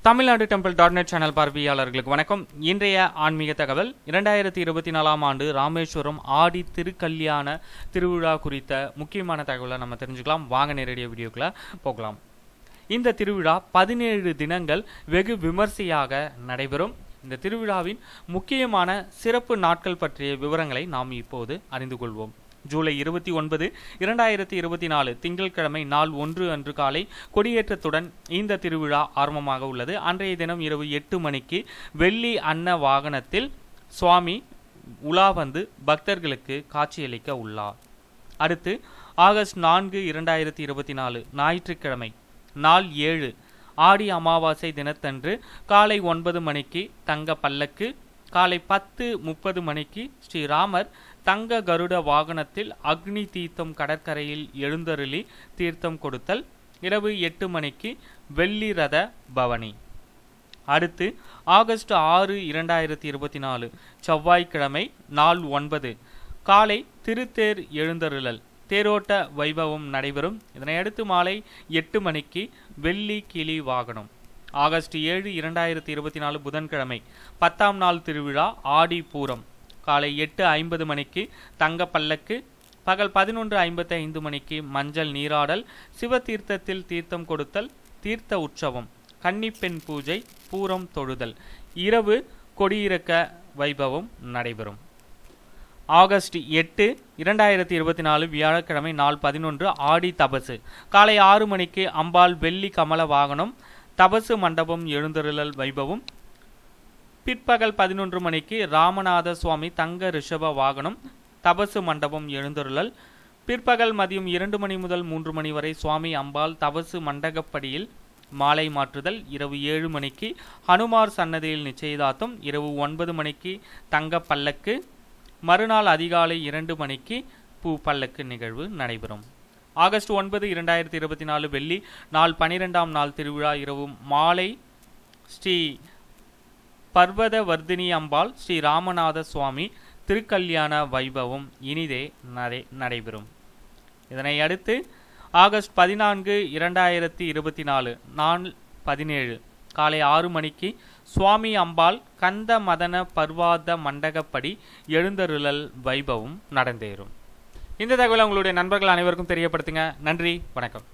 Tamil Nadu temple .net channel பார்வையாளர்களுக்கு வணக்கம். இன்றைய ஆன்மீக தகவல் 2024 ஆண்டு ராமேஸ்வரம் ஆடி திருக்கல்யாண திருவிழா குறித்த முக்கியமான தகவலை நம்ம தெரிஞ்சுக்கலாம். வாங்க நேரடியாக வீடியோக்குள்ள போகலாம். இந்த திருவிழா 17 தினங்கள் வெகு விமர்சையாக நடைபெறும். இந்த திருவிழாவின் முக்கியமான சிறப்பு நாட்கள் பற்றிய விவரங்களை நாம் இப்போது அறிந்து கொள்வோம். ஜூலை 29, 2024 திங்கட்கிழமை நாள் 1 அன்று காலை கொடியேற்றத்துடன் இந்த திருவிழா ஆரம்பமாக உள்ளது. அன்றைய தினம் இரவு 8 மணிக்கு வெள்ளி அன்ன வாகனத்தில் சுவாமி உலா வந்து பக்தர்களுக்கு காட்சியளிக்க உள்ளார். அடுத்து ஆகஸ்ட் 4, 2024 ஞாயிற்றுக்கிழமை நாள் 7 ஆடி அமாவாசை தினத்தன்று காலை 9 மணிக்கு தங்க பல்லக்கு, காலை 10:30 மணிக்கு ஸ்ரீராமர் தங்க கருட வாகனத்தில் அக்னி தீர்த்தம் கடற்கரையில் எழுந்தருளி தீர்த்தம் கொடுத்தல், இரவு 8 மணிக்கு வெள்ளி ரத பவனி. அடுத்து ஆகஸ்ட் 6, 2024 செவ்வாய்க்கிழமை நாள் 9 காலை திருத்தேர் எழுந்தருளல் தேரோட்ட வைபவம் நடைபெறும். இதனையடுத்து மாலை 8 மணிக்கு வெள்ளி கிளி வாகனம். ஆகஸ்ட் 7, 2024 புதன்கிழமை 10ஆம் நாள் திருவிழா ஆடி பூரம். காலை 8:50 மணிக்கு தங்க பல்லக்கு, பகல் 11:55 மணிக்கு மஞ்சள் நீராடல், சிவதீர்த்தத்தில் தீர்த்தம் கொடுத்தல், தீர்த்த உற்சவம், கன்னிப்பெண் பூஜை, பூரம் தொழுதல், இரவு கொடியிறக்க வைபவம் நடைபெறும். ஆகஸ்ட் 8, 2024 வியாழக்கிழமை நாள் 11 ஆடி தபசு. காலை 6 மணிக்கு அம்பாள் வெள்ளி கமல வாகனம், தபசு மண்டபம் எழுந்தருளல் வைபவம். பிற்பகல் 11 மணிக்கு ராமநாத சுவாமி தங்க ரிஷப வாகனம், தபசு மண்டபம் எழுந்தருளல். பிற்பகல் மதியம் 2 மணி முதல் 3 மணி வரை சுவாமி அம்பாள் தபசு மண்டகப்படியில் மாலை மாற்றுதல். இரவு 7 மணிக்கு ஹனுமார் சன்னதியில் நிச்சயதார்த்தம். இரவு 9 மணிக்கு தங்க பல்லக்கு. மறுநாள் அதிகாலை 2 மணிக்கு பூ பல்லக்கு நிகழ்வு நடைபெறும். ஆகஸ்ட் 9, 2024 வெள்ளி நாள் 12ஆம் நாள் திருவிழா இரவு மாலை ஸ்ரீ பர்வத வர்தினி அம்பாள் ஸ்ரீ ராமநாத சுவாமி திருக்கல்யாண வைபவம் இனிதே நடைபெறும். இதனை அடுத்து ஆகஸ்ட் 14, 2024 நாள் 17 காலை 6 மணிக்கு சுவாமி அம்பாள் கந்த மதன பர்வாத மண்டகப்படி எழுந்தருளல் வைபவம் நடந்தேறும். இந்த தகவலை உங்களுடைய நண்பர்கள் அனைவருக்கும் தெரியப்படுத்துங்க. நன்றி, வணக்கம்.